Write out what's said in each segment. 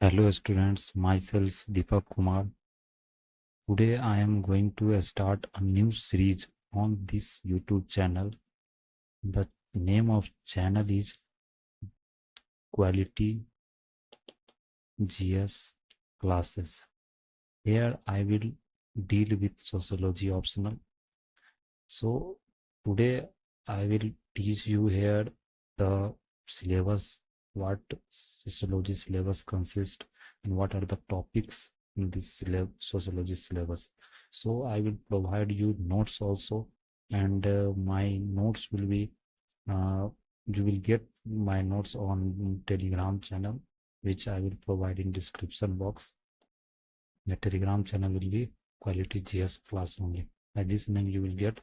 Hello students, myself Deepak Kumar. Today I am going to start a new series on this YouTube channel. The name of channel is Quality GS Classes. Here I will deal with sociology optional. So today I will teach you here the syllabus, what sociology syllabus consists and what are the topics in this sociology syllabus. So I will provide you notes also, and my notes will be you will get my notes on Telegram channel, which I will provide in description box. The Telegram channel will be Quality GS class only. By this name you will get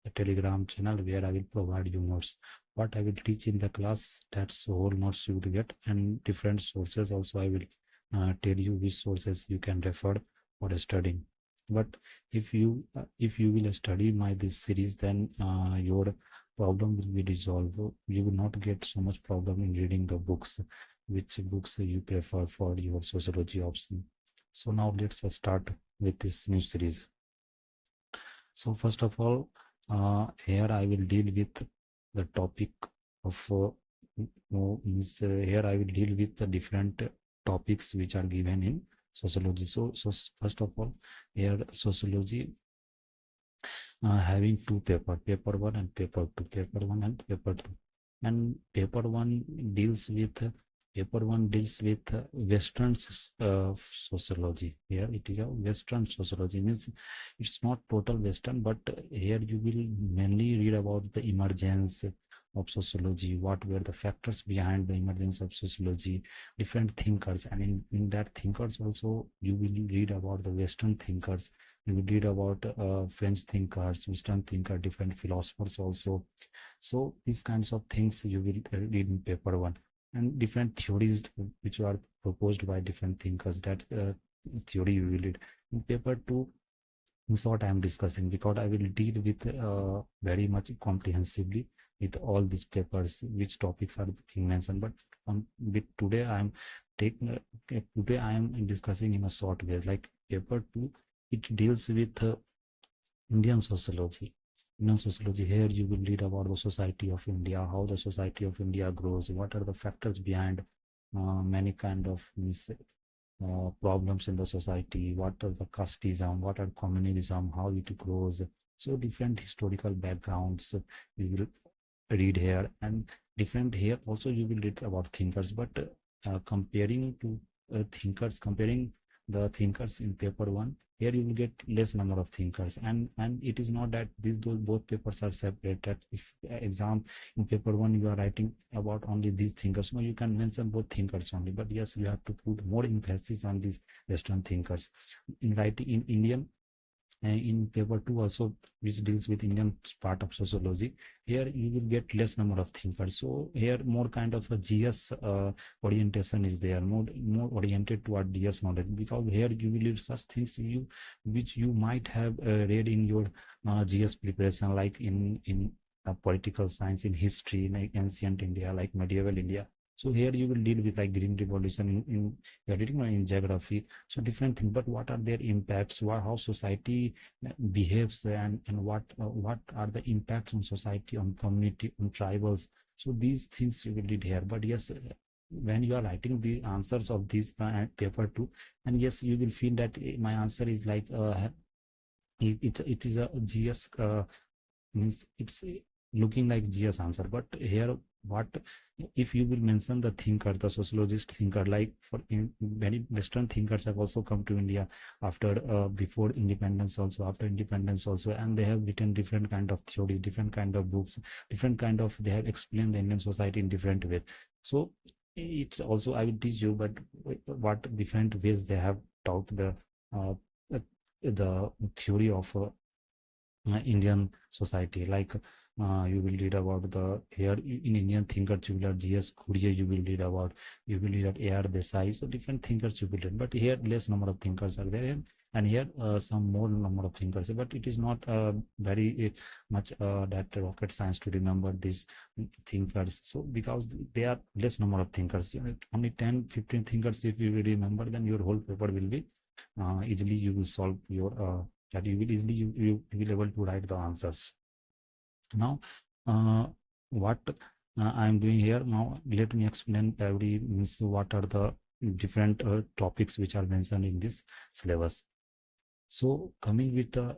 a Telegram channel where I will provide you notes. What I will teach in the class, that's whole notes you will get, and different sources also I will tell you which sources you can refer for studying. But if you will study my this series, then your problem will be resolved. You will not get so much problem in reading the books, which books you prefer for your sociology option. So now let's start with this new series. So first of all, here I will deal with the topic of here I will deal with the different topics which are given in sociology. So first of all, here sociology having two paper 1 and paper 2, paper 1 and paper 2, and paper 1 deals with Western sociology. Here it is a Western sociology, means it's not total Western, but here you will mainly read about the emergence of sociology, what were the factors behind the emergence of sociology, different thinkers, and in that thinkers also you will read about the Western thinkers. You will read about French thinkers, Western thinkers, different philosophers also. So these kinds of things you will read in paper 1, and different theories which are proposed by different thinkers, that theory you will read in paper 2. Is what I am discussing, because I will deal with very much comprehensively with all these papers, which topics are being mentioned. But with today I am today I am discussing in a short way. Like paper 2, it deals with Indian sociology. Indian sociology, here you will read about the society of India, how the society of India grows, what are the factors behind many kind of problems in the society, what are the casteism, what are communalism, how it grows. So different historical backgrounds you will read here, and different here also you will read about thinkers. But comparing to comparing the thinkers in paper 1, here you will get less number of thinkers, and it is not that those both papers are separated. If exam in paper 1 you are writing about only these thinkers, no, you can mention both thinkers only, but yes, you have to put more emphasis on these Western thinkers. In writing in Indian, in paper 2 also, which deals with Indian part of sociology, here you will get less number of thinkers. So here more kind of a GS orientation is there, more oriented toward GS knowledge, because here you will read such things which you might have read in your GS preparation, like in political science, in history, like ancient India, like medieval India. So here you will deal with like green revolution in you're reading in geography. So different things, but what are their impacts, how society behaves, and what are the impacts on society, on community, on tribals. So these things you will read here. But yes, when you are writing the answers of this paper 2, and yes, you will feel that my answer is like it is a GS means it's looking like GS answer. But here, what if you will mention the thinker, the sociologist thinker, like for many Western thinkers have also come to India after before independence, also after independence also, and they have written different kind of theories, different kind of books, different kind of, they have explained the Indian society in different ways. So it's also, I will teach you, but what different ways they have taught uh, the theory of Indian society. Like you will read about the here in Indian thinkers, you will read GS Khurje, you will read about, you will read A.R. Desai. So different thinkers you will read, but here less number of thinkers are there. And and here some more number of thinkers, but it is not very much that rocket science to remember these thinkers. So because they are less number of thinkers, only 10-15 thinkers if you will remember, then your whole paper will be easily you will solve your that you will easily you will able to write the answers. Now what I am doing here now, let me explain every means what are the different topics which are mentioned in this syllabus. So coming with the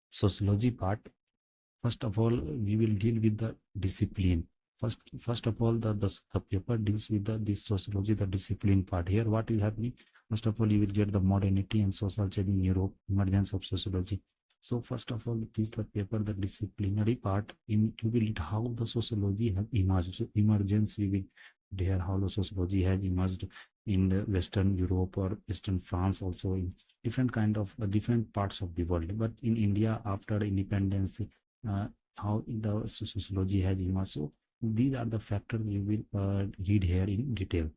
sociology part, first of all we will deal with the discipline. First of all, the paper deals with this sociology, the discipline part. Here what is happening, first of all you will get the modernity and social change in Europe, emergence of sociology. So first of all, this the paper, the disciplinary part, in you will read how the sociology have emerged. So emergence we will there, how the sociology has emerged in the Western Europe or Western France, also in different kind of different parts of the world. But in India after independence, how the sociology has emerged. So these are the factors you will read here in detail.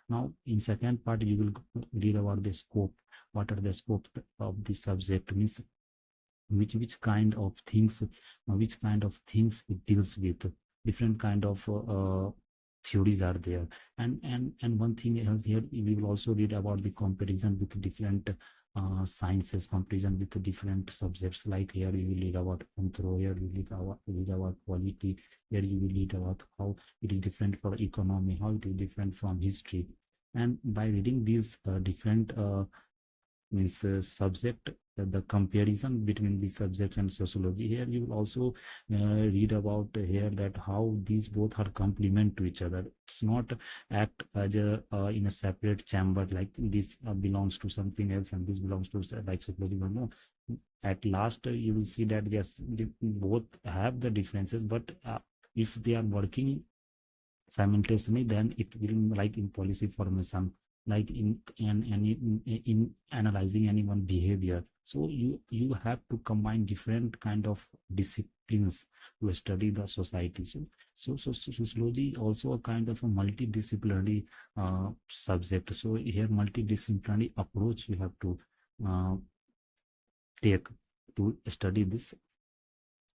Now in second part you will read about the scope. What are the scope of the subject, means which kind of things it deals with. Different kind of theories are there, and one thing else here, we will also read about the comparison with different sciences, comparison with the different subjects. Like here you will read about anthro, here you read about quality, here you will read about how it is different for economy, how it is different from history. And by reading these different means subject, the comparison between the subjects and sociology, here you will also read about here that how these both are complement to each other. It's not act as a in a separate chamber, like this belongs to something else and this belongs to like sociology. No, at last you will see that yes, they both have the differences, but if they are working simultaneously, then it will, like in policy formation, like in analyzing anyone behavior. So you have to combine different kind of disciplines to study the society. So sociology also a kind of a multidisciplinary subject. So here multidisciplinary approach you have to uh, take to study this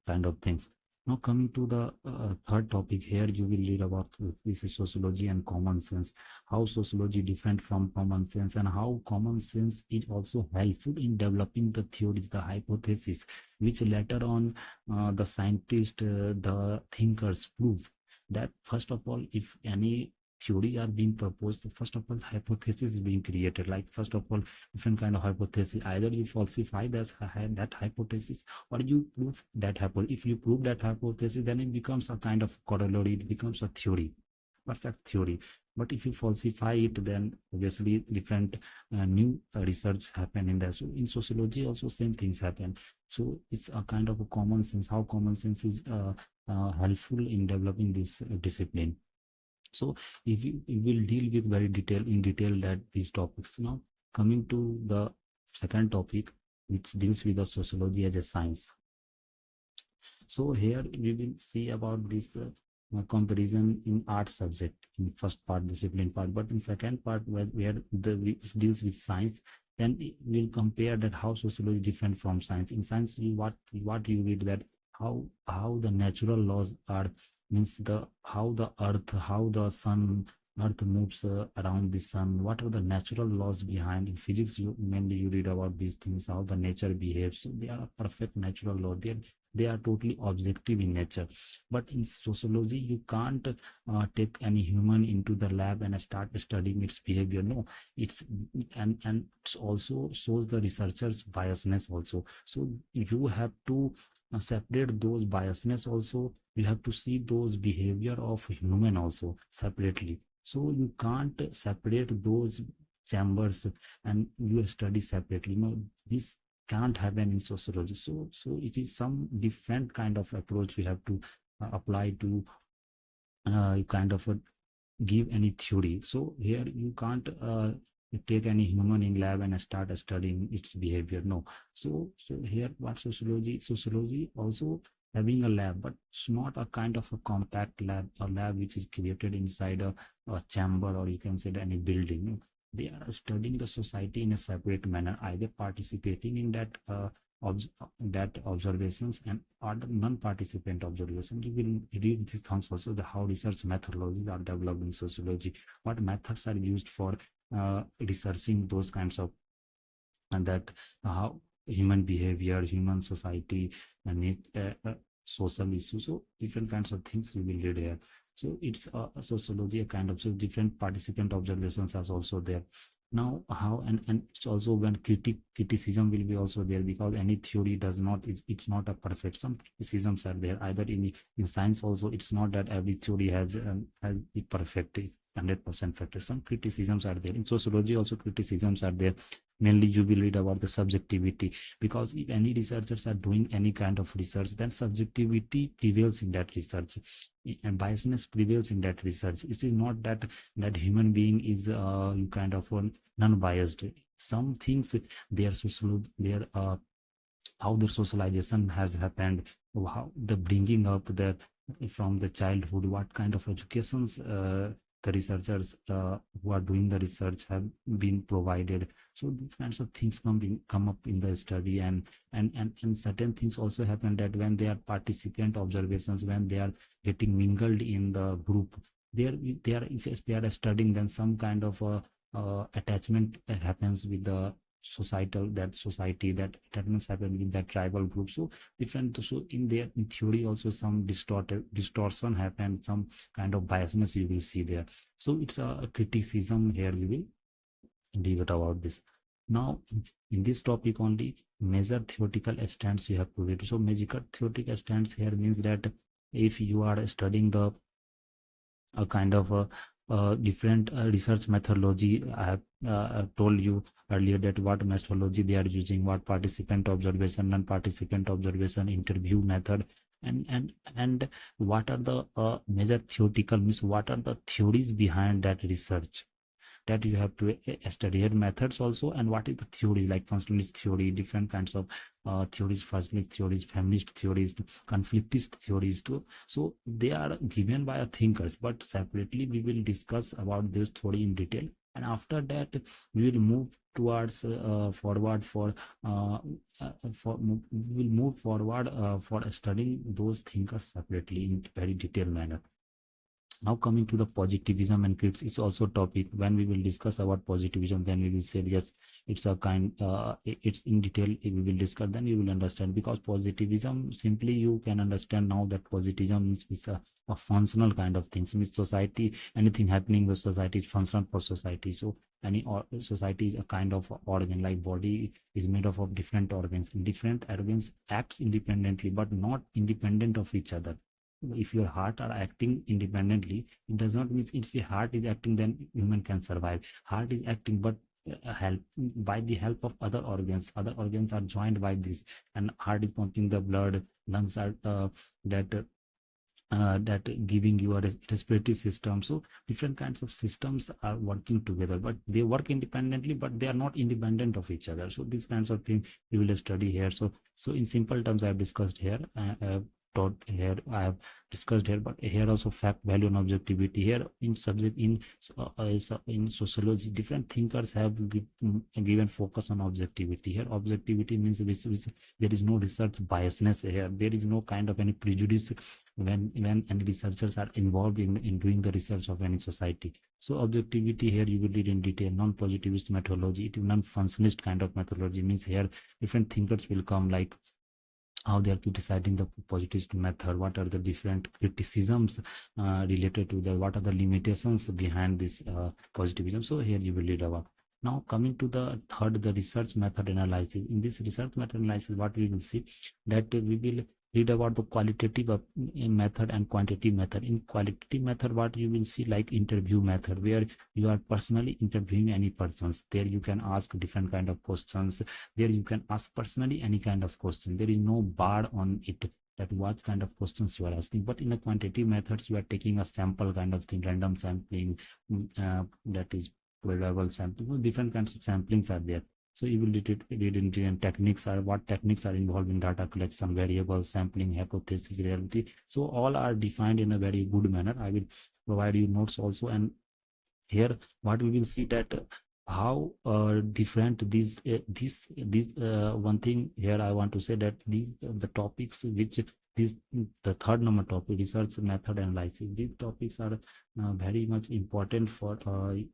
kind of things. Now coming to the third topic, here you will read about this is sociology and common sense. How sociology different from common sense, and how common sense is also helpful in developing the theories, the hypothesis, which later on the scientists, the thinkers prove that first of all, if any theory are being proposed, first of all hypothesis is being created. Like first of all, different kind of hypothesis, either you falsify that hypothesis, or you prove that hypothesis. If you prove that hypothesis, then it becomes a kind of corollary, it becomes a theory, perfect theory. But if you falsify it, then obviously different new research happen in there. So in sociology also same things happen. So it's a kind of a common sense, how common sense is helpful in developing this discipline. So if you will deal with very detail that these topics. Now coming to the second topic, which deals with the sociology as a science. So here we will see about this comparison in art subject in first part, discipline part, but in second part where it deals with science, then we'll compare that how sociology different from science. In science, what you read that how the natural laws are, means the how the earth, how the earth moves around the sun, what are the natural laws behind. In physics, you mainly you read about these things, how the nature behaves. So they are a perfect natural law. They are totally objective in nature. But in sociology, you can't take any human into the lab and start studying its behavior. No, it's and it also shows the researchers biasness also. So you have to separate those biasness also. You have to see those behavior of human also separately. So you can't separate those chambers and you study separately. No, this can't happen in sociology. So it is some different kind of approach we have to apply to kind of give any theory. So here you can't take any human in lab and start studying its behavior. No. So here what sociology also having a lab, but it's not a kind of a compact lab, a lab which is created inside a chamber, or you can say any building. They are studying the society in a separate manner, either participating in that that observations and other non-participant observation. You will read these things also, the how research methodologies are developed in sociology, what methods are used for researching those kinds of, and that how human behavior, human society, and social issues. So different kinds of things we will read here. So it's a sociology, a kind of, so different participant observations are also there. Now how, and it's also when criticism will be also there, because any theory does not, it's not a perfect, some criticisms are there, either in science also. It's not that every theory has the perfect 100% factor. Some criticisms are there in sociology also. Criticisms are there. Mainly you will read about the subjectivity, because if any researchers are doing any kind of research, then subjectivity prevails in that research, and biasness prevails in that research. It is not that human being is kind of non-biased. Some things, their sociology, their how their socialization has happened, how the bringing up the from the childhood, what kind of educations the researchers who are doing the research have been provided. So these kinds of things come up in the study, and certain things also happen, that when they are participant observations, when they are getting mingled in the group, they are if they are studying, then some kind of attachment happens with the societal, that society, that attachments happen with that tribal group. So different, so in there, in theory also, some distortion happen, some kind of biasness you will see there. So it's a criticism here we will debate about this. Now in this topic only, major theoretical stands you have to read. So major theoretical stands here means that if you are studying the a kind of a different research methodology. I've told you earlier that what methodology they are using, what participant observation, non-participant observation, interview method, and what are the major theoretical, means what are the theories behind that research, that you have to study here. Methods also, and what is the theory, like functionalist theory, different kinds of theories, functionalist theories, feminist theories, conflictist theories too. So they are given by thinkers, but separately we will discuss about this theory in detail, and after that we will move towards forward we will move forward for studying those thinkers separately in very detailed manner. Now coming to the positivism and critics, it's also topic. When we will discuss about positivism, then we will say yes, it's a kind it's in detail we will discuss, then you will understand. Because positivism, simply you can understand now that positivism is a functional kind of things. Means society, anything happening with society is functional for society. So any society is a kind of organ, like body is made up of different organs. Different organs acts independently, but not independent of each other. If your heart are acting independently, it does not mean if your heart is acting then human can survive. Heart is acting, but help by the help of other organs are joined by this, and heart is pumping the blood, lungs are that that giving you a respiratory system. So different kinds of systems are working together, but they work independently, but they are not independent of each other. So these kinds of things we will study here. So in simple terms I have discussed here, taught here, I have discussed here, but here also fact, value, and objectivity. Here in subject in sociology, different thinkers have given focus on objectivity. Here objectivity means there is no research biasness here, there is no kind of any prejudice when any researchers are involved in doing the research of any society. So objectivity here you will read in detail. Non-positivist methodology, it is non-functionalist kind of methodology, means here different thinkers will come, like how they are criticizing the positivist method, what are the different criticisms related to the, what are the limitations behind this positivism. So here you will read about. Now coming to the third, the research method analysis. In this research method analysis, what we will see, that we will read about the qualitative method and quantitative method. In qualitative method, what you will see, like interview method, where you are personally interviewing any persons. There you can ask different kind of questions. There you can ask personally any kind of question. There is no bar on it, that what kind of questions you are asking. But in a quantitative methods, you are taking a sample kind of thing, random sampling, that is probable sampling. Different kinds of samplings are there. So you will read in techniques, are what techniques are involved in data collection, variable sampling, hypothesis, reality. So all are defined in a very good manner. I will provide you notes also. And here what we will see, that how different these one thing here I want to say that these the topics which this the third number topic, research method analysis, these topics are very much important for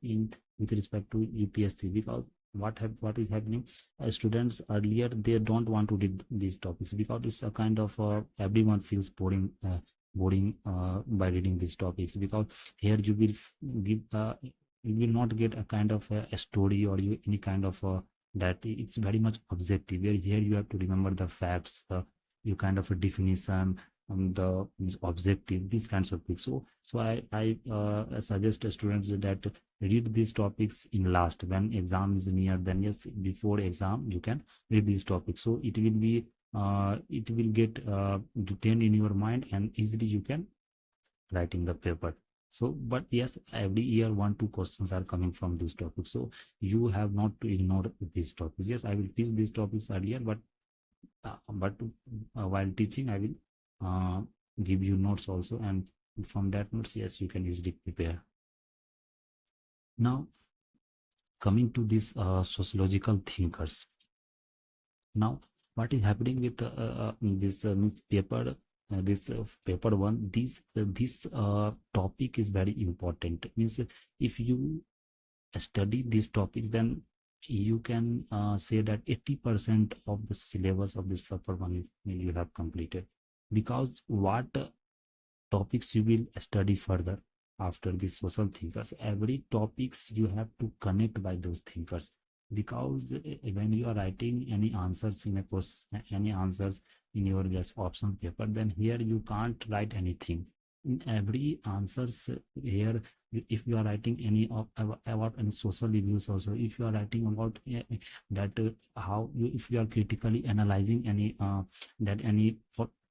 in with respect to UPSC, because what is happening, students earlier they don't want to read these topics because it's a kind of everyone feels boring by reading these topics, because here you will give you will not get a kind of a story or you any kind of that it's very much objective, where here you have to remember the facts, the you kind of a definition, the is objective, these kinds of things. So I suggest students that read these topics in last when exam is near, then yes, before exam you can read these topics, so it will get retained in your mind and easily you can writing the paper. So but yes, every year 1-2 questions are coming from these topics, so you have not to ignore these topics. Yes, I will teach these topics earlier, but while teaching I will uh, give you notes also, and from that notes, yes, you can easily prepare. Now coming to these sociological thinkers. Now what is happening with this means paper this paper one, this topic is very important, means if you study these topics, then you can say that 80% of the syllabus of this paper one you have completed, because what topics you will study further after the social thinkers, every topics you have to connect by those thinkers, because when you are writing any answers in a question, any answers in your just option paper, then here you can't write anything in every answers here. If you are writing any about any social reviews, also if you are writing about that how you, if you are critically analyzing any that any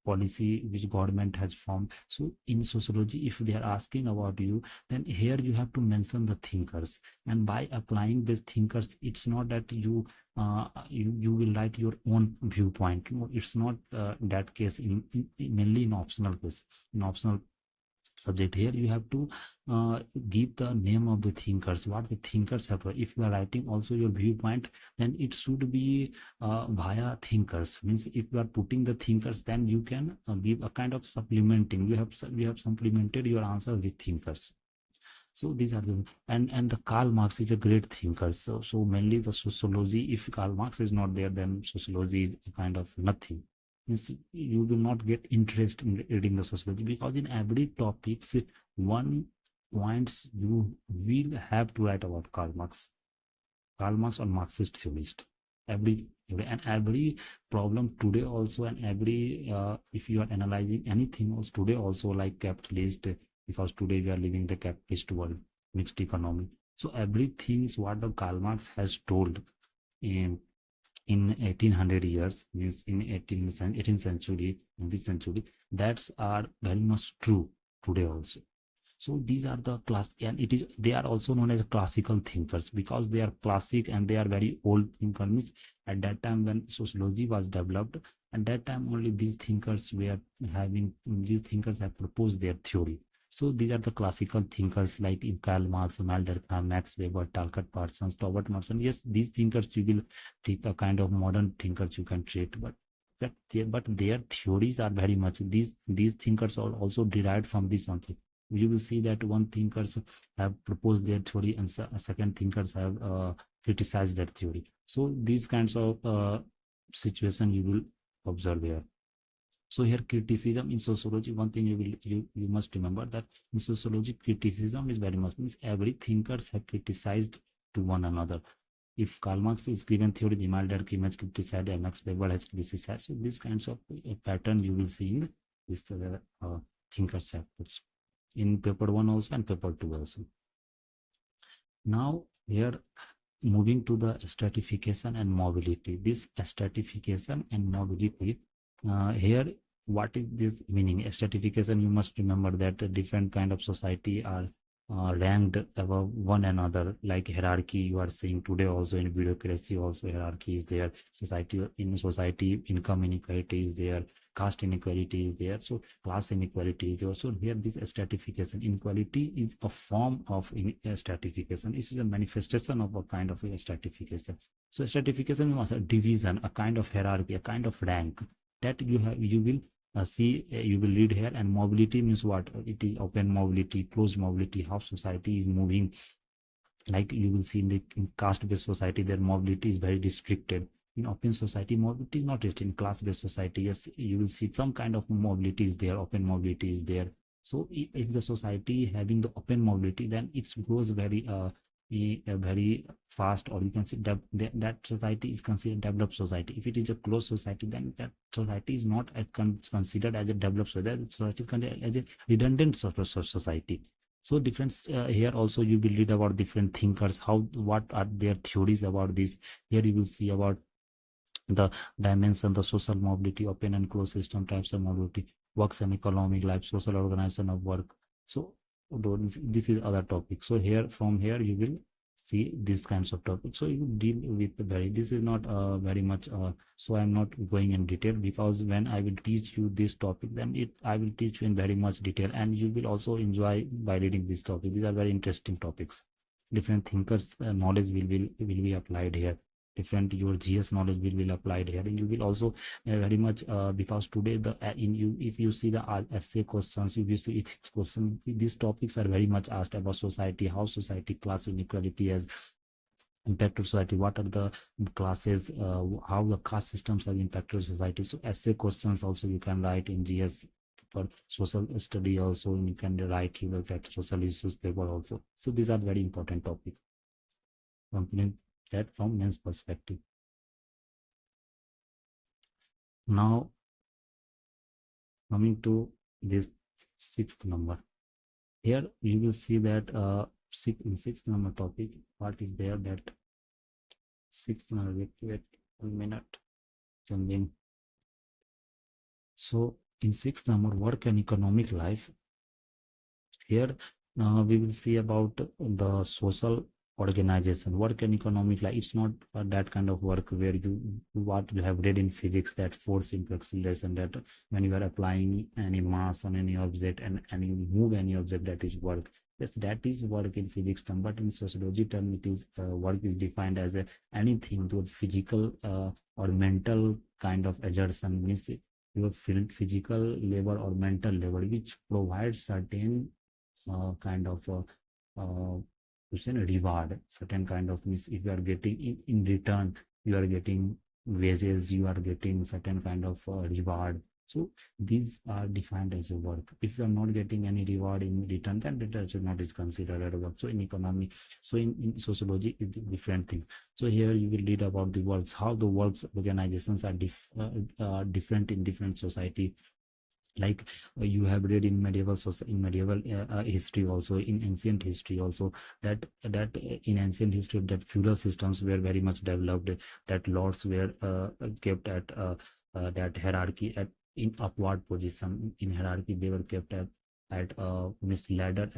policy which government has formed, so in sociology if they are asking about you, then here you have to mention the thinkers, and by applying these thinkers, it's not that you will write your own viewpoint. No, it's not that case mainly in optional case, in optional subject. Here you have to give the name of the thinkers, what the thinkers have. If you are writing also your viewpoint, then it should be via thinkers, means if you are putting the thinkers, then you can give a kind of supplementing, you have supplemented your answer with thinkers. So these are the, and the Karl Marx is a great thinker, so mainly the sociology, if Karl Marx is not there, then sociology is a kind of nothing, means you will not get interest in reading the sociology, because in every topics one points you will have to write about Karl Marx or Marxist theorist. Every problem today also, and every if you are analyzing anything else today also, like capitalist, because today we are living the capitalist world, mixed economy. So everything is what the Karl Marx has told in 1800 years, means in 18th century, in this century, that's are very much true today also. So these are the class, and it is they are also known as classical thinkers, because they are classic and they are very old thinkers. At that time when sociology was developed, at that time only these thinkers were having, these thinkers have proposed their theory. So these are the classical thinkers like Karl Marx, Immanuel Durkheim, Max Weber, Talcott Parsons, Robert Merson. Yes, these thinkers you will take a kind of modern thinkers you can treat, but their theories are very much, these thinkers are also derived from this something. You will see that one thinkers have proposed their theory and second thinkers have criticized that theory. So these kinds of situation you will observe here. So here criticism in sociology, one thing you must remember, that in sociology criticism is very much, means every thinkers have criticized to one another. If Karl Marx is given theory, Immanuel Durkheim has criticized, and Max Weber has criticized. So these kinds of pattern you will see in this thinkers have in paper 1 also and paper 2 also. Now here moving to the stratification and mobility. This stratification and mobility, here what is this meaning? Stratification, you must remember that different kind of society are ranked above one another, like hierarchy you are seeing today also in bureaucracy. Also hierarchy is there, society income inequality is there, caste inequality is there, so class inequality is there. So here this stratification, inequality is a form of stratification. It is a manifestation of a kind of a stratification. So stratification was a division, a kind of hierarchy, a kind of rank that you will see. You will read here. And mobility means what? It is open mobility, closed mobility, how society is moving. Like you will see in the caste-based society, their mobility is very restricted. In open society, mobility is not restricted. In class-based society, yes, you will see some kind of mobility is there, open mobility is there. So if the society having the open mobility, then it grows very fast, or you can say that society is considered developed society. If it is a closed society, then that society is not as considered as a developed society. That society is considered as a redundant sort of society. So different here also you will read about different thinkers, how what are their theories about this. Here you will see about the dimension, the social mobility, open and closed system types of mobility, works and economic life, social organization of work. So this is other topic. So here from here you will see these kinds of topics. So you deal with very, this is not very much so I'm not going in detail, because when I will teach you this topic, then I will teach you in very much detail, and you will also enjoy by reading this topic. These are very interesting topics. Different thinkers knowledge will be applied here. Different your GS knowledge will be applied here, and you will also very much because today the in you, if you see the essay questions, if you see ethics question, these topics are very much asked about society, how society, class inequality has impacted society, what are the classes, how the caste systems have impacted society. So essay questions also you can write in GS. For social study also you can write, you look at social issues paper also. So these are very important topics, company that from men's perspective. Now coming to this sixth number, here you will see that in sixth number topic, what is there, that sixth number, wait 1 minute, changing. So in sixth number, work and economic life, here we will see about the social organization, work and economic life. It's not that kind of work where you, what you have read in physics, that force into acceleration, that when you are applying any mass on any object and you move any object, that is work. Yes, that is work in physics term, but in sociology term, it is work is defined as anything to physical or mental kind of exertion, means your physical labor or mental labor, which provides certain kind of reward, certain kind of, means if you are getting in return, you are getting wages, you are getting certain kind of reward. So these are defined as a work. If you are not getting any reward in return, then that should not is considered as work. So in economy, so in sociology, it's different things. So here you will read about the works, how the works organizations are different in different society. Like you have read in medieval history, also in ancient history also, that in ancient history, that feudal systems were very much developed, that lords were kept at that hierarchy at in upward position. In hierarchy they were kept at means ladder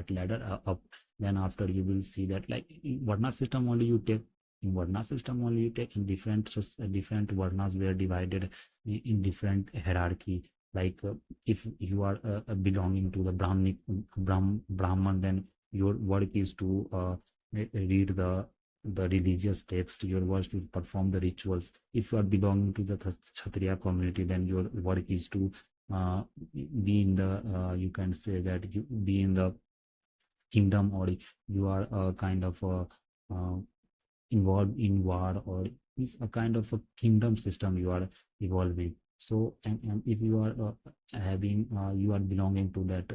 up. Then after you will see that, like in varna system only you take, in varna system only you take, in different varnas were divided in different hierarchy. Like if you are belonging to the Brahman, then your work is to read the religious text, your work is to perform the rituals. If you are belonging to the Kshatriya community, then your work is to be in the you can say that you be in the kingdom, or you are kind of uh, involved in war, or is a kind of a kingdom system you are evolving. So and if you are having you are belonging to that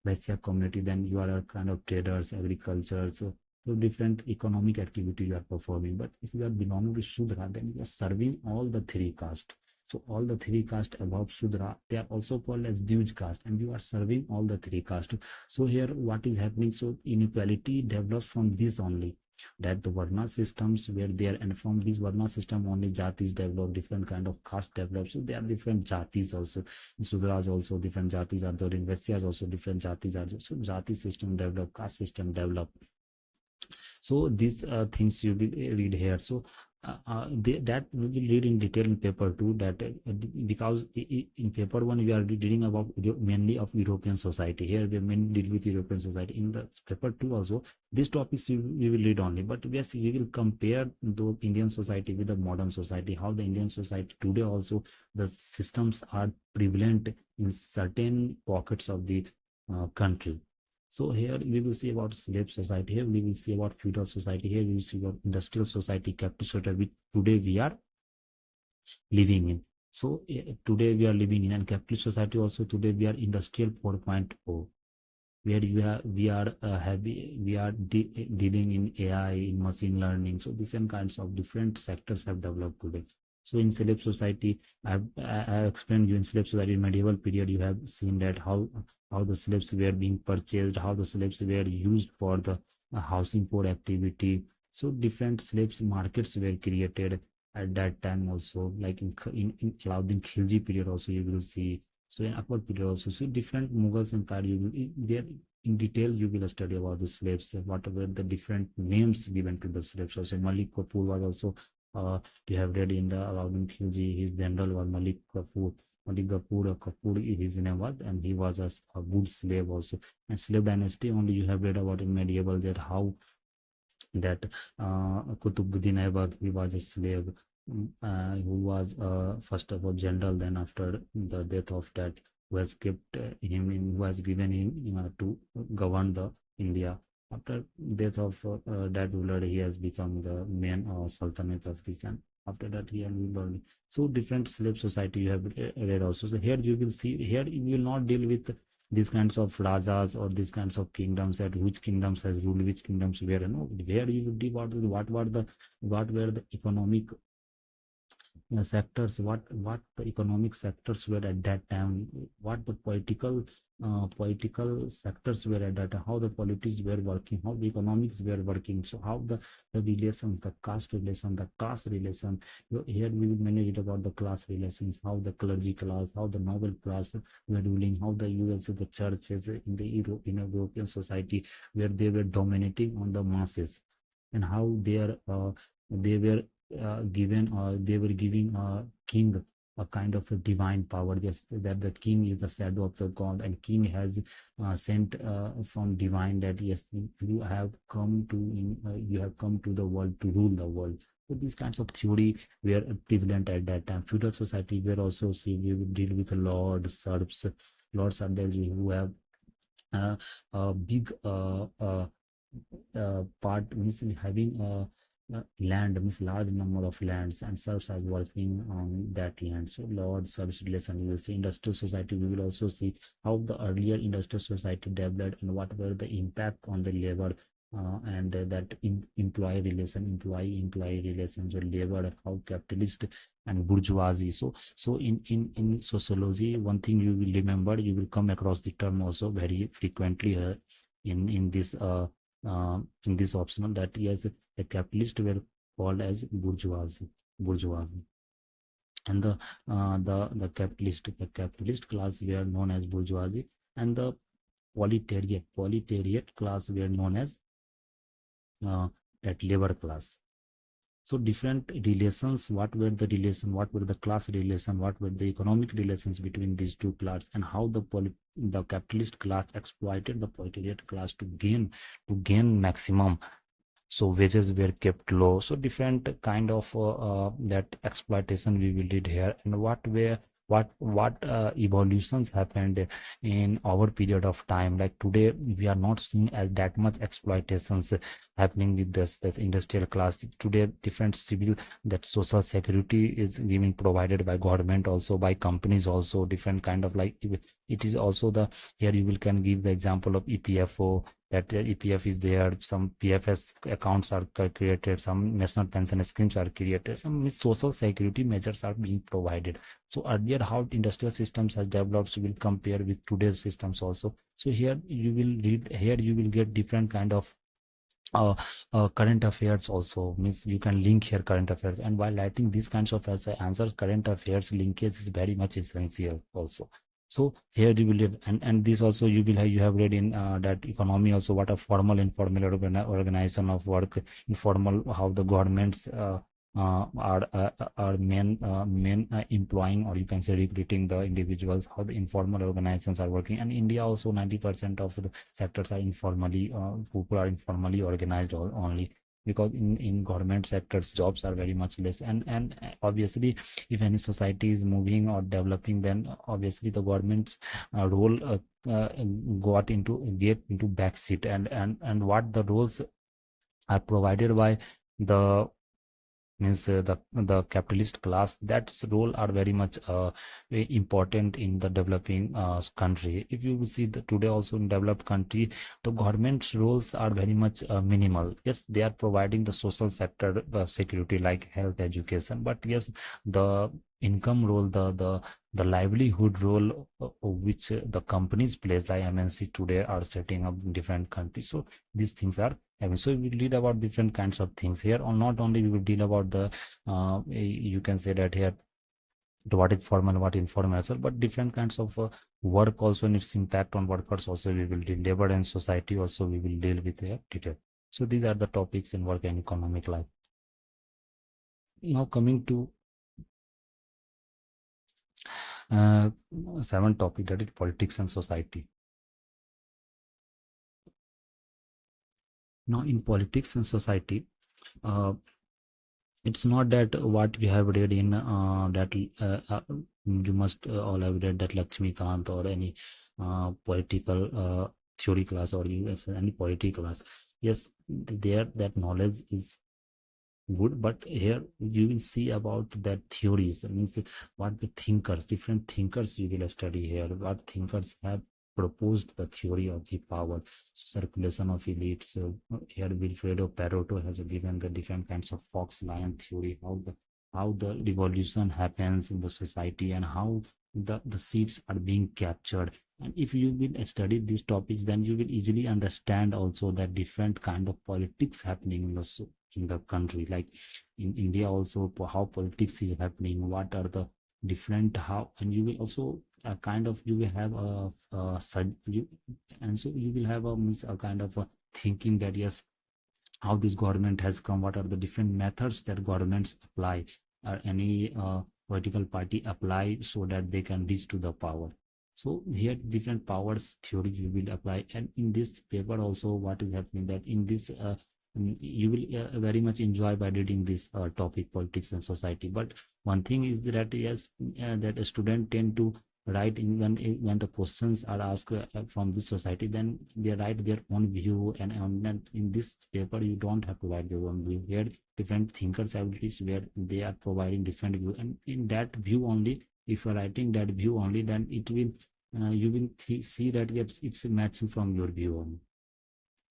Vaisya community, then you are a kind of traders, agriculture, so different economic activity you are performing. But if you are belonging to Shudra, then you are serving all the three caste. So all the three caste above Shudra, they are also called as Dvij caste, and you are serving all the three caste. So here what is happening, so inequality develops from this only. that the Varna systems were there, and from this Varna system only jatis developed, different kind of caste developed. So there are different jatis also. In Sudras also different jatis are there. In Vaisyas also different jatis are there. So jati system developed, caste system developed. So these things you will read here. So that we will read in detail in paper 2, that because in paper 1 we are reading about mainly of European society. Here we mainly deal with European society. In the paper 2 also these topics we will read only, but yes, we will compare the Indian society with the modern society, how the Indian society today also the systems are prevalent in certain pockets of the country. So here we will see about slave society. Here we will see about feudal society. Here we will see about industrial society, capitalist society, which today we are living in. So today we are living in, and capitalist society also today we are industrial 4.0, where we are dealing in AI, in machine learning. So different kinds of different sectors have developed today. So in slave society, I have explained you in slave society in medieval period. You have seen that how the slaves were being purchased, how the slaves were used for the housing poor activity. So different slaves markets were created at that time also, like in Alauddin Khilji period also you will see. So in Akbar period also, so different Mughals empire, you will there in detail you will study about the slaves, what were the different names given to the slaves. Also Malik Kapoor was also you have read in the Alauddin Khilji, his general was Malik Kapoor. Malik Kapoor his name was, and he was a good slave also. And slave dynasty only you have read about in medieval, that how that Kutubuddin Aibak, he was a slave, who was first of all general, then after the death of that, who has kept him in, who has given him to govern the India. After death of that ruler, he has become the main sultanate of this, and after that he has ruled. So different slave society you have read also. So here you will see, here you will not deal with these kinds of rajas or these kinds of kingdoms, that which kingdoms has ruled, which kingdoms were, where you would deal what were the economic sectors, what the economic sectors were at that time, what the political sectors were at that time, how the politics were working, how the economics were working. So how the relations, the caste relation, the caste relation. Here we will mainly read about the class relations, how the clergy class, how the noble class were ruling, how the USA, the churches in the European society, where they were dominating on the masses, and how they were they were giving a king a kind of a divine power. Yes, that the king is the shadow of the god, and king has sent from divine, that yes, you have come to you have come to the world to rule the world. So these kinds of theory were prevalent at that time. Feudal society were also, see, we will deal with lords, serfs. Lords are there who have a big part, means having land, means large number of lands, and serfs are working on that land. So lord serfs relation, we will see. Industrial society, we will also see how the earlier industrial society developed, and what were the impact on the labor, and that employee relation, employee relations, or labor, how capitalist and bourgeoisie. So in sociology, one thing you will remember, you will come across the term also very frequently in this optional, that yes, the capitalists were called as bourgeoisie, and the capitalist class were known as bourgeoisie, and the proletariat class were known as that labor class. So different relations, what were the relation, what were the class relation, what were the economic relations between these two classes, and how the capitalist class exploited the proletariat class to gain maximum. So wages were kept low. So different kind of that exploitation we will read here, and what evolutions happened in our period of time. Like today we are not seeing as that much exploitations happening with this industrial class. Today different civil, that social security is being provided by government, also by companies, also different kind of, like it is also the, here you will can give the example of EPFO, that EPF is there, some PFS accounts are created, some national pension schemes are created, some social security measures are being provided. So earlier how industrial systems has developed, so we'll compare with today's systems also. So here you will read, here you will get different kind of uh, current affairs also means you can link here current affairs, and while writing these kinds of answers, current affairs linkage is very much essential also. So here you will live, and this also you have read in that economy also, what a formal informal organization of work, informal how the governments are main employing, or you can say recruiting the individuals, how the informal organizations are working. And India also 90% of the sectors are informally people are informally organized only, because in government sectors jobs are very much less. And obviously if any society is moving or developing, then obviously the government's role uh, get into backseat, and what the roles are provided by the means the capitalist class, that's role are very much very important in the developing country. If you see the today also in developed country, the government's roles are very much minimal. Yes, they are providing the social sector security like health, education, but yes, the income role, the livelihood role which the companies plays, like MNC today are setting up in different countries. So these things are, I mean, so we will read about different kinds of things here, or not only we will deal about the you can say that here what is formal, what informal as well, but different kinds of work also and its impact on workers also we will deal, labor and society also we will deal with here detail. So these are the topics in work and economic life. Now coming to uh, seventh topic, that is politics and society. Now in politics and society, uh, it's not that what we have read in that you must all have read that Lakshmi Kant or any political theory class, or any political class. Yes, there that knowledge is good, but here you will see about that theories, that means what the thinkers, different thinkers you will study here, what thinkers have proposed the theory of the power, circulation of elites. Here Wilfredo Pareto has given the different kinds of fox lion theory, how the revolution happens in the society, and how the seats are being captured. And if you will study these topics, then you will easily understand also that different kind of politics happening in in the country, like in India also, how politics is happening, what are the different how, and you will also kind of you will have and so you will have a kind of a thinking that yes, how this government has come, what are the different methods that governments apply, or any political party apply, so that they can reach to the power. So here different powers theory you will apply, and in this paper also what is happening, that in this you will very much enjoy by reading this topic, politics and society. But one thing is that yes, that a student tend to write in when the questions are asked from this society, then they write their own view, and in this paper you don't have to write your own view. Here different thinkers abilities where they are providing different view, and in that view only, if you are writing that view only, then it will you will see that yes, it's matching from your view only.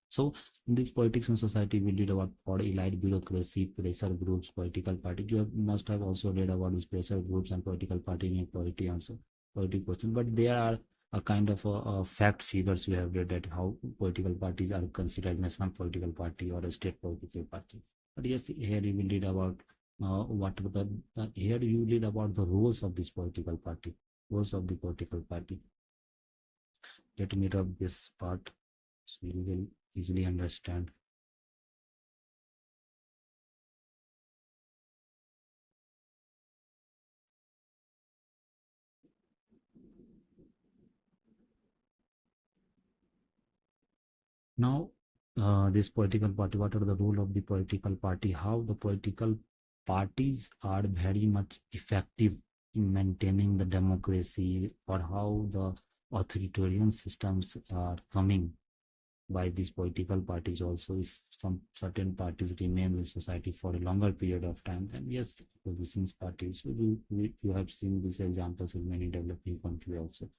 So in this politics and society, we read about elite bureaucracy, pressure groups, political party. You must have also read about these pressure groups and political party inequality also, political question. But there are a kind of fact figures you have read, that how political parties are considered national political party or a state political party. But yes, here you will read about what the here you read about the roles of this political party, roles of the political party. Let me rub this part so you will easily understand. Now, this political party, what are the role of the political party? How the political parties are very much effective in maintaining the democracy, or how the authoritarian systems are coming by these political parties also. If some certain parties remain in society for a longer period of time, then yes, opposition parties. So you have seen these examples in many developing countries also.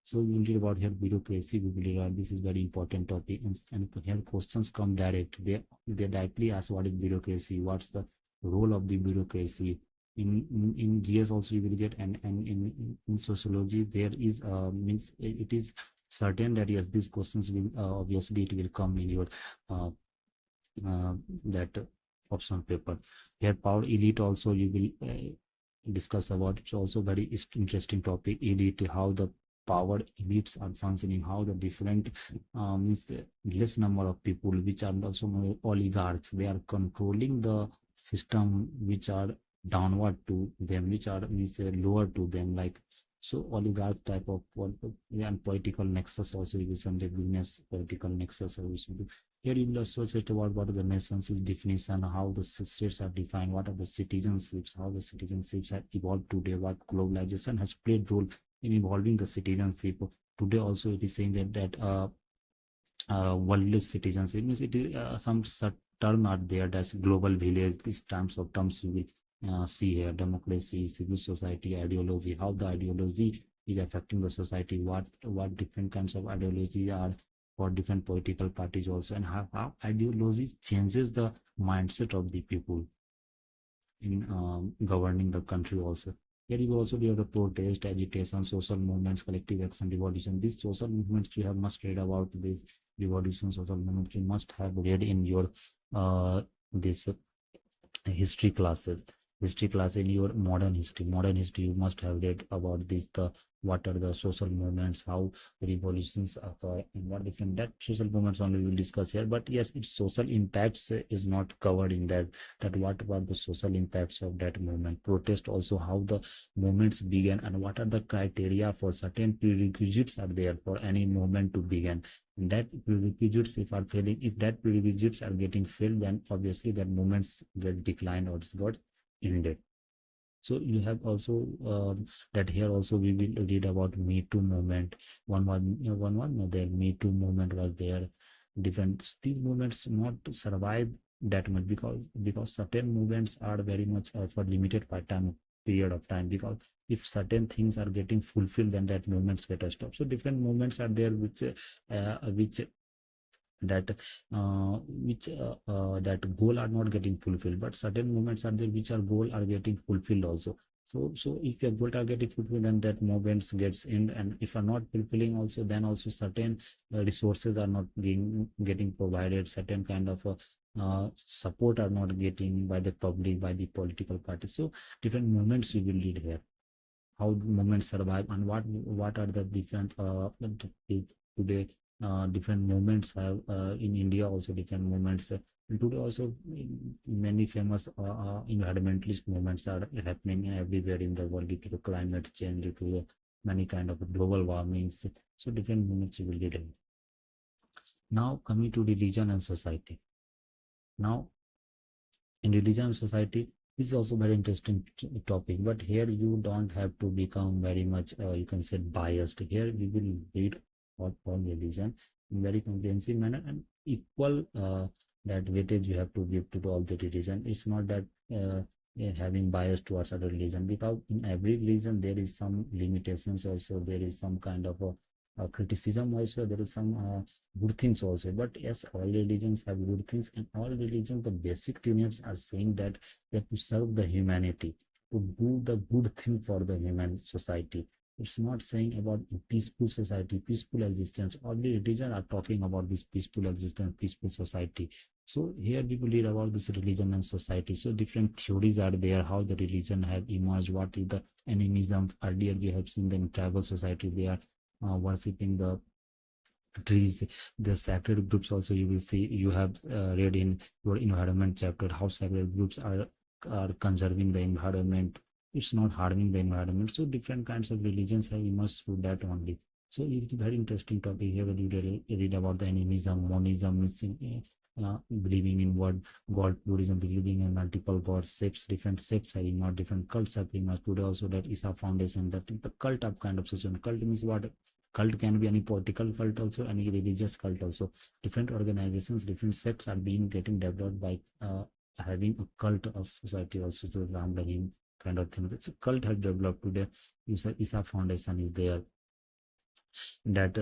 So we will read about here bureaucracy. We will read about, this is very important topic, and here questions come direct. They directly ask what is bureaucracy, what's the role of the bureaucracy. In GS also you will get, and in sociology there is means it is certain that yes, these questions will obviously it will come in your uh, uh, that option paper. Here power elite also you will discuss about. It's also very interesting topic, elite, how the power elites are functioning, how the different means the less number of people which are also more oligarchs, they are controlling the system which are downward to them, which are means lower to them, like so oligarch type of and political nexus also you will some business political nexus also. Here you will also associate about what the nations is definition, how the states are defined, what are the citizenships, how the citizenships have evolved today, what globalization has played role in evolving the citizenship. Today also it is saying that worldly citizenship means it is some term are there that's global village. These terms you will see here: democracy, civil society, ideology, how the ideology is affecting the society, what different kinds of ideology are for different political parties also, and how ideology changes the mindset of the people in governing the country also. Here you also have the protest, agitation, social movements, collective action, revolution. These social movements you have must read about these revolution, social movements you must have read in your this history classes. History class in your modern history you must have read about this, the what are the social movements, how revolutions occur, and what different that social movements only we will discuss here. But yes, its social impacts is not covered in that what were the social impacts of that movement. Protest also, how the movements began and what are the criteria for certain prerequisites are there for any movement to begin. That prerequisites if are failing, if that prerequisites are getting failed, then obviously that movements get declined or got ended. So you have also that here also we will read about Me Too movement. One the Me Too movement was there. Different these movements not survive that much because certain movements are very much for limited time period of time, because if certain things are getting fulfilled then that movements get stopped. So different movements are there which that that goal are not getting fulfilled, but certain movements are there which are goal are getting fulfilled also. So if your goal are getting fulfilled, then that movements gets in, and if are not fulfilling also, then also certain resources are not being getting provided, certain kind of support are not getting by the public, by the political parties. So different movements we will lead here, how movements survive, and what are the different today different movements have in India also different movements. And today also many famous environmentalist movements are happening everywhere in the world due to the climate change, due to the many kind of global warmings. So different movements you will get in. Now coming to religion and society. Now in religion and society, this is also very interesting topic, but here you don't have to become very much you can say biased. Here we will read all religion in very comprehensive manner and equal that weightage you have to give to all the religion. It's not that having bias towards other religion, because in every religion there is some limitations also, there is some kind of a criticism also, there is some good things also. But yes, all religions have good things, and all religions the basic tenets are saying that to serve the humanity, to do the good thing for the human society. It's not saying about peaceful society, peaceful existence. All the religions are talking about this peaceful existence, peaceful society. So here we will read about this religion and society. So different theories are there, how the religion have emerged, what is the animism. Earlier we have seen the tribal society, they are worshipping the trees, the sacred groups also you will see. You have read in your environment chapter how sacred groups are conserving the environment, it's not harming the environment. So different kinds of religions have emerged through that only. So it's a very interesting topic here when you read about the animism, monism, believing in one god, Buddhism believing in multiple gods, sects, different sects have emerged, different cults have emerged today also. That is a foundation, that the cult of kind of social. Cult means what? Cult can be any political cult also, any religious cult also. Different organizations, different sects are being getting developed by having a cult of society also. So Ram Rahim kind of thing. It's a cult has developed today. Isa Foundation is there. That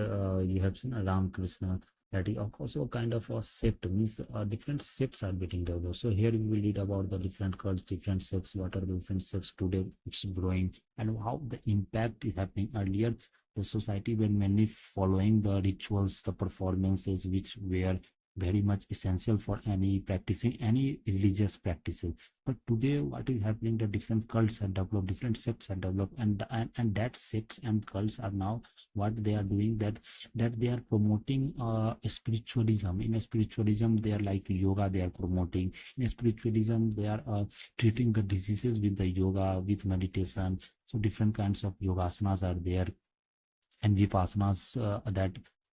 you have seen Ram Krishna. That is also a kind of a sect, means different sects are getting developed. So here we will read about the different cults, different sects, what are the different sects today, it's growing, and how the impact is happening. Earlier the society were mainly following the rituals, the performances which were very much essential for any practicing any religious practices. But today what is happening, the different cults have developed, different sects have developed, and that sects and cults are now what they are doing, that they are promoting spiritualism. In spiritualism they are like yoga, they are promoting. In spiritualism they are treating the diseases with the yoga, with meditation. So different kinds of yogasanas are there, and vipassanas, that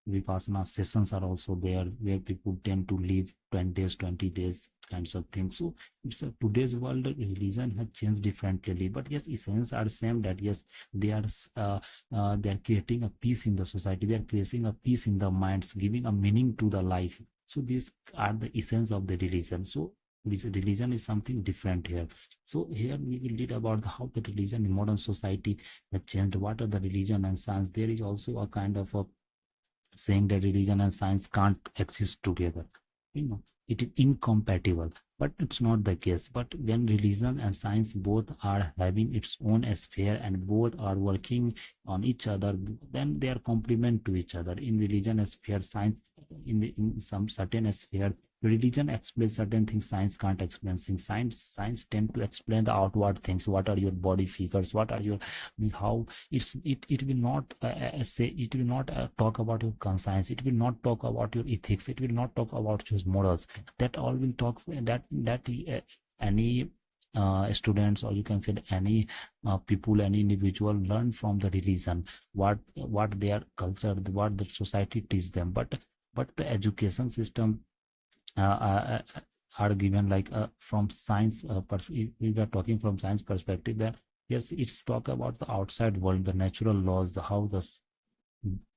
vipassana sessions are also there, where people tend to live 20 days 20 days kinds of things. So it's today's world, religion has changed differently, but yes, essence are same, that yes, they are creating a peace in the society, they are creating a peace in the minds, giving a meaning to the life. So these are the essence of the religion. So this religion is something different here. So here we will read about how the religion in modern society has changed. What are the religion and science? There is also a kind of a saying that religion and science can't exist together. It is incompatible, but it's not the case. But when religion and science both are having its own sphere and both are working on each other, then they are complement to each other. In religion sphere, science in some certain sphere, religion explains certain things science can't explain things. Science tend to explain the outward things. What are your body figures, what are your, how it will not say, it will not talk about your conscience, it will not talk about your ethics, it will not talk about your morals. That all will talk, that any students, or you can say any people, any individual learn from the religion, what their culture, what the society teach them. But the education system are given like from science if we are talking from science perspective, then yes, it's talk about the outside world, the natural laws, the how the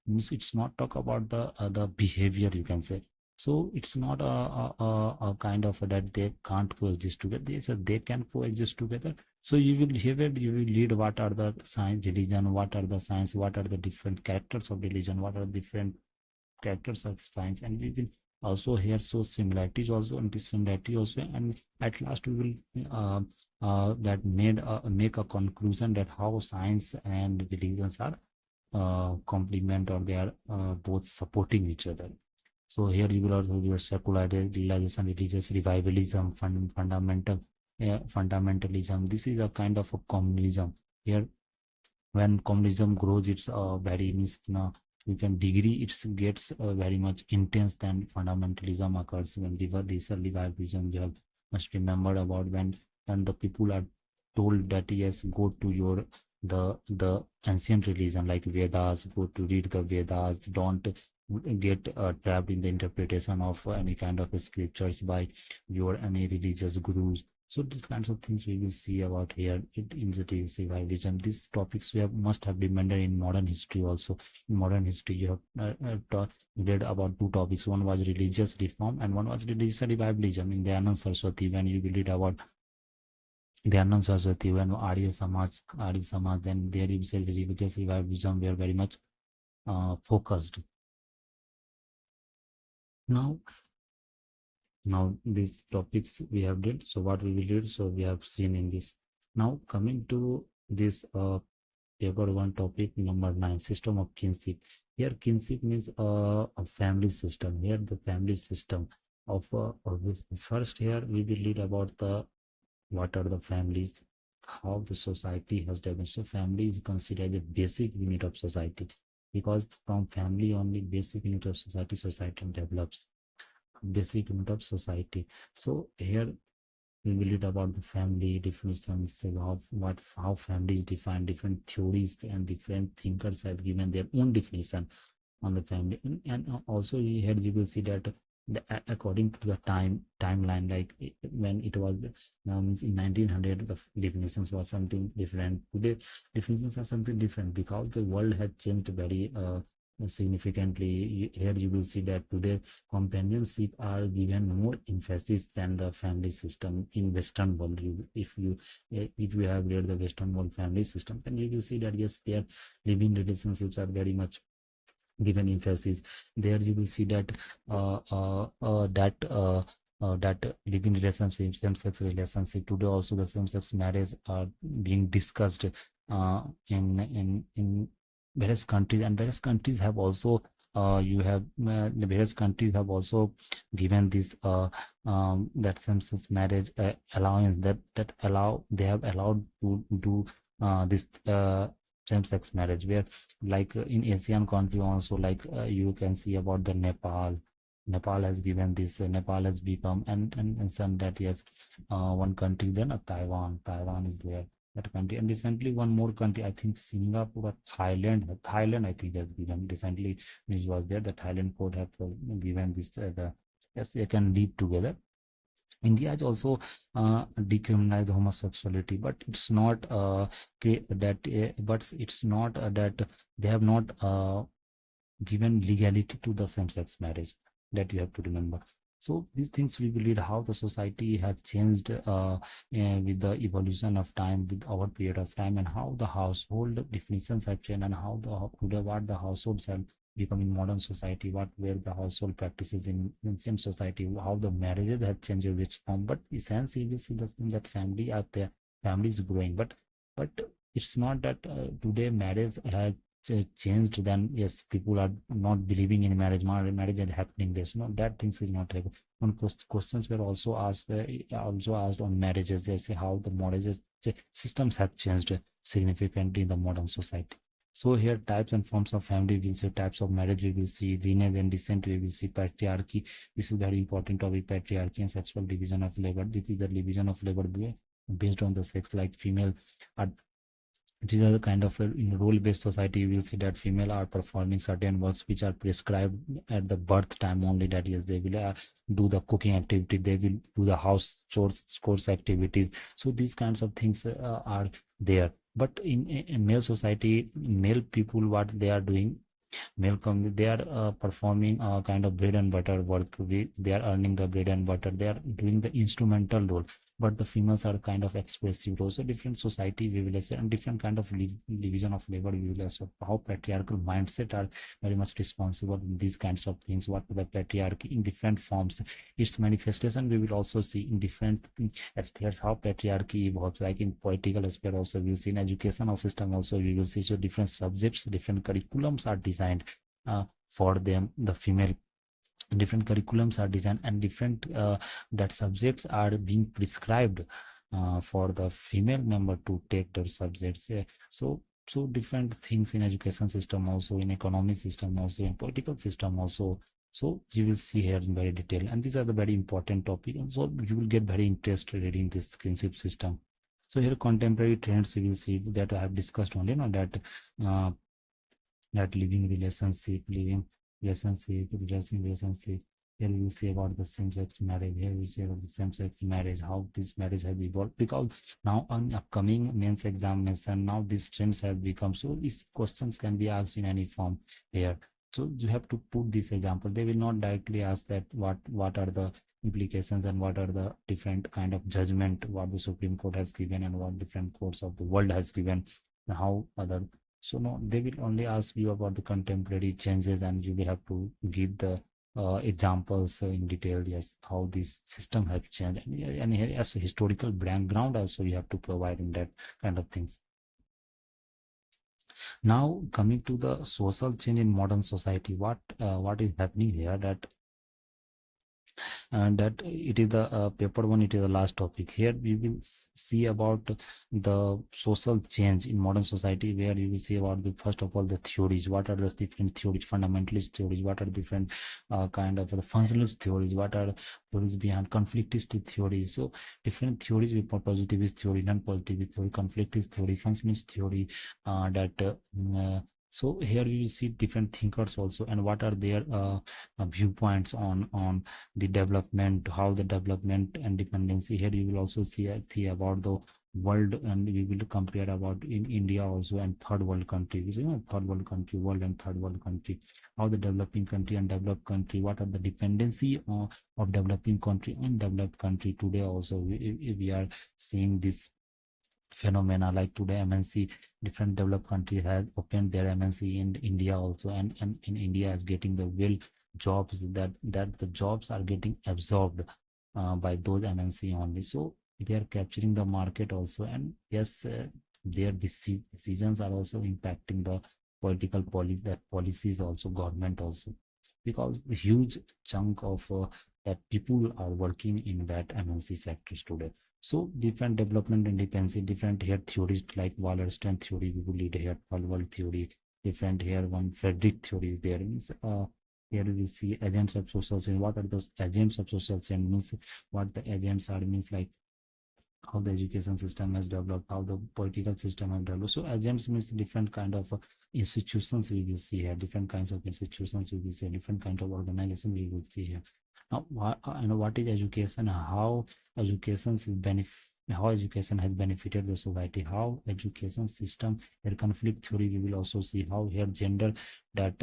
means it's not talk about the behavior, you can say. So it's not a kind of that they can't coexist together. They said they can coexist together. So you will hear it, you will read what are the science religion, what are the science, what are the different characters of religion, what are different characters of science, and we will also here show similarities also and dissimilarity also, and at last we will that made make a conclusion that how science and religions are complement, or they are both supporting each other. So here you will also your secularization, religious revivalism, fundamental fundamentalism. This is a kind of a communism. Here when communism grows, it's very means you can degree it gets very much intense. Than fundamentalism occurs when revivalism. You have must remember about when the people are told that yes, go to your the ancient religion like Vedas, go to read the Vedas, don't get trapped in the interpretation of any kind of scriptures by your any religious gurus. So these kinds of things we will see about here in the TC religion. These topics we have must have demanded in modern history also. In modern history, you have read about two topics. One was religious reform and one was religious revivalism. In the Anand Saraswati, when you will read about the Anand Saraswati, when Arya Samaj, then there you say the religious revivalism were very much focused. Now, these topics we have did. So what we will read, so we have seen in this. Now coming to this paper one topic number 9, system of kinship. Here kinship means a family system. Here the family system of first here we will read about the what are the families, how the society has developed. So family is considered the basic unit of society, because from family only basic unit of society develops, basic unit of society. So here we will read about the family definitions of how family is defined. Different theories and different thinkers have given their own definition on the family, and also here you will see that according to the timeline, like when it was now means in 1900 the definitions was something different. Today definitions are something different because the world had changed very significantly. Here you will see that today companionship are given more emphasis than the family system in Western world. If you have read the Western world family system, then you will see that yes, their living relationships are very much given emphasis. There you will see that that living relationship, same-sex relationship, today also the same-sex marriage are being discussed in various countries, and various countries have also you have the various countries have also given this that same-sex marriage allowance, that allow they have allowed to do this same-sex marriage, where like in Asian country also, like you can see about the Nepal has given this. Nepal has become, and some that, yes, one country, then Taiwan is there, that country. And recently one more country, I think Singapore or Thailand I think has given recently. News was there that Thailand court have given this yes, they can live together. India has also decriminalized homosexuality, but it's not but it's not that they have not given legality to the same-sex marriage, that you have to remember. So these things we will read how the society has changed with the evolution of time, with our period of time, and how the household definitions have changed, and how today what the households have become in modern society, what were the household practices in ancient society, how the marriages have changed its form. But essentially we see the thing that family are there, family is growing, but it's not that today marriage has changed, then yes, people are not believing in marriage is happening, this no, that things is not like. One questions were also asked on marriages, they say how the marriages systems have changed significantly in the modern society. So here types and forms of family, we will see types of marriage, we will see lineage and descent, we will see patriarchy. This is very important topic, patriarchy and sexual division of labor. This is the division of labor based on the sex, like female are, it is a kind of in role-based society. You will see that female are performing certain works which are prescribed at the birth time only, that yes, they will do the cooking activity, they will do the house chores activities. So these kinds of things are there. But in male society, male people, what they are doing, they are performing a kind of bread and butter work. They are earning the bread and butter, they are doing the instrumental role. But the females are kind of expressive role. So different society we will say, and different kind of division of labor we will say, how patriarchal mindset are very much responsible in these kinds of things. What the patriarchy in different forms, its manifestation we will also see in different aspects, how patriarchy evolves, like in political aspect also we will see, in educational system also we will see. So different subjects, different curriculums are designed for them, the female, different curriculums are designed, and different that subjects are being prescribed for the female member to take their subjects. So different things in education system also, in economy system also, in political system also. So you will see here in very detail, and these are the very important topic, and so you will get very interested reading this kinship system. So here contemporary trends we will see, that I have discussed only, uh, that living relationship. Here we see about the same-sex marriage. Here we see about the same-sex marriage, how this marriage have evolved. Because now on upcoming mains examination, now these trends have become, so these questions can be asked in any form here. So you have to put this example. They will not directly ask that what are the implications and what are the different kind of judgment what the Supreme Court has given and what different courts of the world has given, and how other. So no, they will only ask you about the contemporary changes, and you will have to give the examples in detail, yes, how this system have changed, and here as a historical background also you have to provide in that kind of things. Now coming to the social change in modern society, what is happening here, that and that it is the paper one, it is the last topic. Here we will see about the social change in modern society, where you will see about the first of all the theories, what are the different theories, fundamentalist theories, what are different kind of the functionalist theories, what are theories behind conflictist theories. So different theories, we put positivist theory, non-positivist theory, conflictist theory, functionalist theory, that so here you will see different thinkers also, and what are their viewpoints on the development, how the development and dependency. Here you will also see about the world, and we will compare about in India also, and third world countries, third world country, world and third world country, how the developing country and developed country, what are the dependency of developing country and developed country. Today also we are seeing this phenomena, like today MNC, different developed countries have opened their MNC in India also, and in India is getting the real jobs, that the jobs are getting absorbed by those MNC only. So they are capturing the market also, and yes, their decisions are also impacting the political that policies also, government also, because the huge chunk of that people are working in that MNC sectors today. So different development independency, different here theories like Wallerstein theory, we will lead here World theory, different here one Frederick theory there means here we see agents of social change. What are those agents of social change means, what the agents are means like how the education system has developed, how the political system has developed. So agents means different kind of institutions we will see here, different kinds of institutions we will see, different kind of organization we will see here. Now, what is education? How education is how education has benefited the society, how education system, here conflict theory we will also see, how here gender, that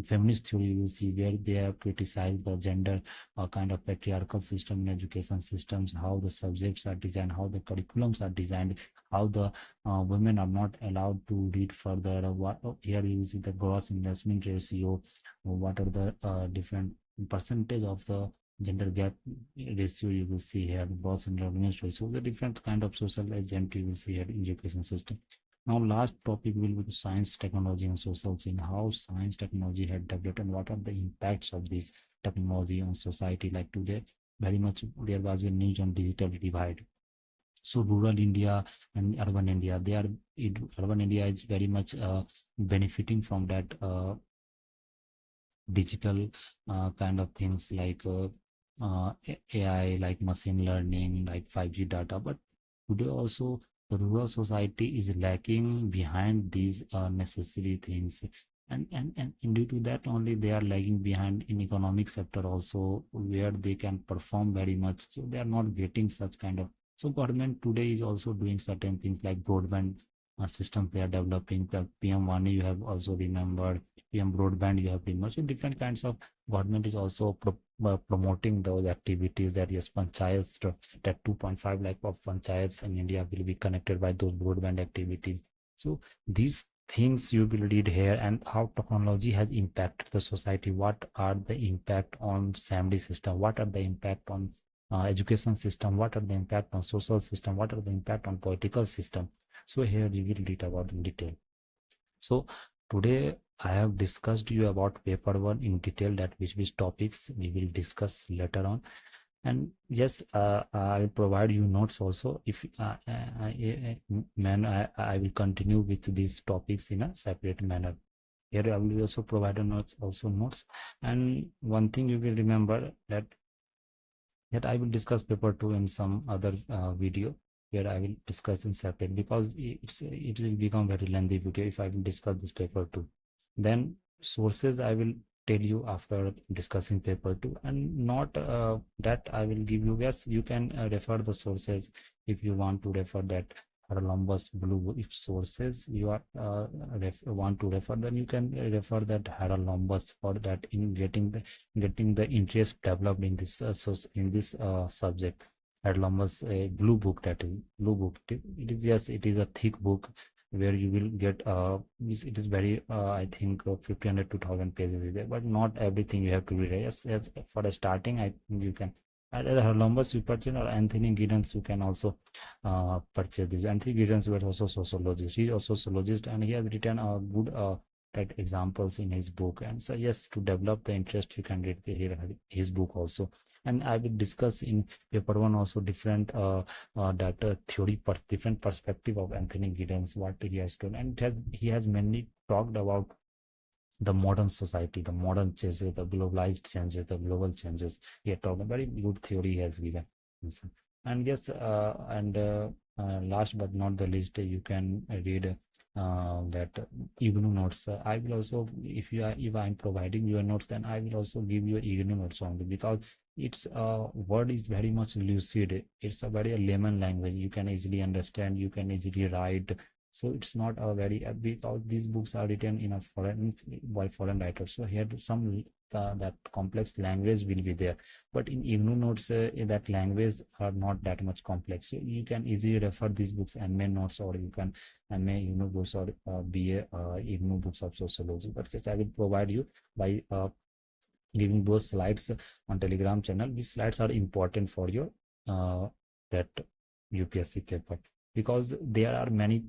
feminist theory we will see, where they have criticized the gender kind of patriarchal system in education systems, how the subjects are designed, how the curriculums are designed, how the women are not allowed to read further. Here you see the gross investment ratio, what are the different percentage of the gender gap ratio you will see here, gross investment ratio, the different kind of social agent you will see here in education system. Now last topic will be the science, technology and social change, how science technology had developed and what are the impacts of this technology on society. Like today very much there was a news on digital divide. So rural India and urban India, urban India is very much benefiting from that digital kind of things like AI, like machine learning, like 5G data. But today also the rural society is lacking behind these necessary things, and due to that only they are lagging behind in economic sector also, where they can perform very much. So they are not getting such kind of. So government today is also doing certain things like broadband systems they are developing. The PM Wani you have also remembered, PM broadband you have remembered. So different kinds of government is also promoting those activities, that yes, panchayats, that 2.5 lakh of panchayats in India will be connected by those broadband activities. So these things you will read here, and how technology has impacted the society, what are the impact on family system, what are the impact on education system, what are the impact on social system, what are the impact on political system. So here we will read about in detail. So today I have discussed you about paper 1 in detail, that which topics we will discuss later on. And yes, I will provide you notes also. If I will continue with these topics in a separate manner. Here I will also provide a notes. And one thing you will remember, that I will discuss paper 2 in some other video, where I will discuss in separate, because it will become very lengthy video if I will discuss this paper 2. Then sources I will tell you after discussing paper 2, and not that I will give you. Yes, you can refer the sources if you want to refer that Haralambous blue book. If sources you are want to refer, then you can refer that Haralambous, for that in getting the interest developed in this subject. Haralambous blue book, that is blue book. It is, yes, it is a thick book where you will get it is very I think 1500 to 1000 pages is there, but not everything you have to read. Yes, for the starting I think you can either Haralambous you purchase, or Anthony Giddens you can also purchase this. Anthony Giddens was also sociologist. He is also sociologist, and he has written a good examples in his book. And so yes, to develop the interest you can read his book also. And I will discuss in paper 1 also different data theory, different perspective of Anthony Giddens, what he has done. And he has mainly talked about the modern society, the modern changes, the globalized changes, the global changes. He had talked a very good theory he has given. And yes, last but not the least, you can read that IGNU notes. I will also, if I'm providing your notes, then I will also give you IGNU notes only, because its word is very much lucid. It's a very layman language. You can easily understand. You can easily write. So it's not a very because these books are written in a by foreign writers. So here some that complex language will be there, but in IGNU notes that language are not that much complex. So you can easily refer these books, MA notes, or you can MA IGNU books, or BA IGNU books of sociology. But just I will provide you by giving those slides on Telegram channel. These slides are important for your that UPSC paper, because there are many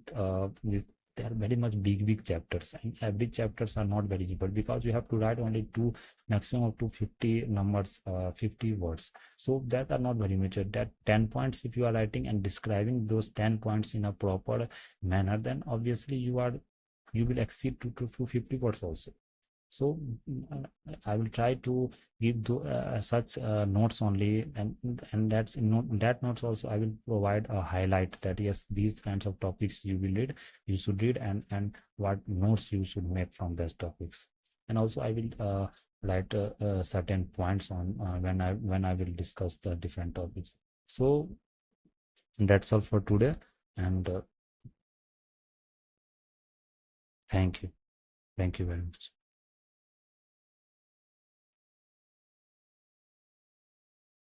they are very much big chapters, and every chapters are not very simple because you have to write only two, maximum of 250 numbers, 50 words. So that are not very much. That 10 points, if you are writing and describing those 10 points in a proper manner, then obviously you will exceed to 250 words also. So I will try to give such notes only, and that's in that notes also I will provide a highlight that yes, these kinds of topics you will read, you should read, and what notes you should make from those topics. And also I will write certain points on when I will discuss the different topics. So that's all for today, and thank you, thank you very much.